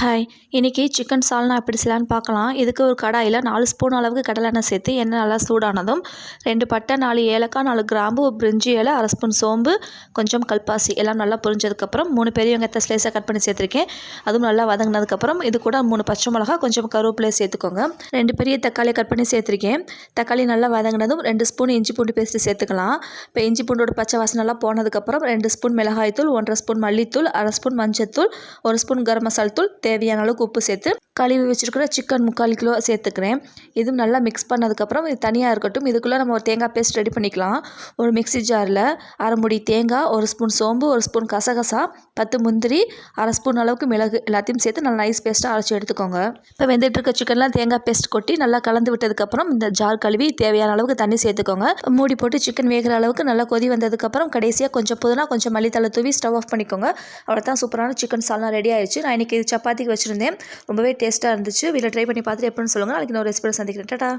Hi, இன்றைக்கி chicken சால்னா எப்படி செய்யலான்னு பார்க்கலாம். இதுக்கு ஒரு கடாயில் 4 ஸ்பூன் அளவுக்கு கடலெண்ணெய் சேர்த்து எண்ணெய் நல்லா சூடானதும் 2 பட்டை, 4 ஏலக்காய், 4 கிராம்பு, ஒரு பிரிஞ்சி இலை, அரை ஸ்பூன் சோம்பு, கொஞ்சம் கல்பாசி எல்லாம் நல்லா பொரிஞ்சதுக்கப்புறம் 3 பெரிய வெங்காயத்தை ஸ்லைஸாக கட் பண்ணி சேர்த்துருக்கேன். அதுவும் நல்லா வதங்கினதுக்கப்புறம் இது கூட 3 பச்சை மிளகா, கொஞ்சம் கருவேப்பிலையை சேர்த்துக்கோங்க. 2 பெரிய தக்காளியை கட் பண்ணி சேர்த்துருக்கேன். தக்காளி நல்லா வதங்கினதும் 2 ஸ்பூன் இஞ்சி பூண்டு பேஸ்ட்டு சேர்த்துக்கலாம். இப்போ இஞ்சி பூண்டோட பச்சை வாசனை நல்லா போனதுக்கப்புறம் 2 ஸ்பூன் மிளகாய்த்தூள், 1,5 ஸ்பூன் மல்லித்தூள், அரை ஸ்பூன் மஞ்சத்தூள், 1 ஸ்பூன் கரம் மசால் தூள், தேவையான அளவுக்கு உப்பு சேர்த்து கழுவி வச்சுருக்கிற சிக்கன் 3/4 கிலோ சேர்த்துக்கிறேன். இதுவும் நல்லா மிக்ஸ் பண்ணதுக்கப்புறம் இது தனியாக இருக்கட்டும். இதுக்குள்ளே நம்ம ஒரு தேங்காய் பேஸ்ட் ரெடி பண்ணிக்கலாம். ஒரு மிக்ஸி ஜாரில் அரை முடி தேங்காய், 1 ஸ்பூன் சோம்பு, 1 ஸ்பூன் கசகசா, 10 முந்திரி, அரை ஸ்பூன் அளவுக்கு மிளகு எல்லாத்தையும் சேர்த்து நல்லா நைஸ் பேஸ்ட்டாக அரைச்சி எடுத்துக்கோங்க. இப்போ வெந்துட்டு இருக்க சிக்கன்லாம் தேங்காய் பேஸ்ட் கொட்டி நல்லா கலந்து விட்டதுக்கப்புறம் இந்த ஜார் கழுவி தேவையான அளவுக்கு தண்ணி சேர்த்துக்கோங்க. மூடி போட்டு சிக்கன் வேகிற அளவுக்கு நல்லா கொதி வந்ததுக்கப்புறம் கடைசியாக கொஞ்சம் புதினா, கொஞ்சம் மல்லித்தலை தூவி ஸ்டவ் ஆஃப் பண்ணிக்கோங்க. அவ்வளோதான், சூப்பரான சிக்கன் சால்னா ரெடி ஆயிடுச்சு. நான் இன்றைக்கி இது சப்பாத்திக்கு வச்சுருந்தேன். ரொம்பவே டேஸ்ட்டாக இருந்துச்சு. வீட்டில் ட்ரை பண்ணி பார்த்துட்டு எப்படின்னு சொல்லுங்கள். நாளைக்கு நான் ஒரு ரெசிபியோட சந்திக்கிறேன். டாடா.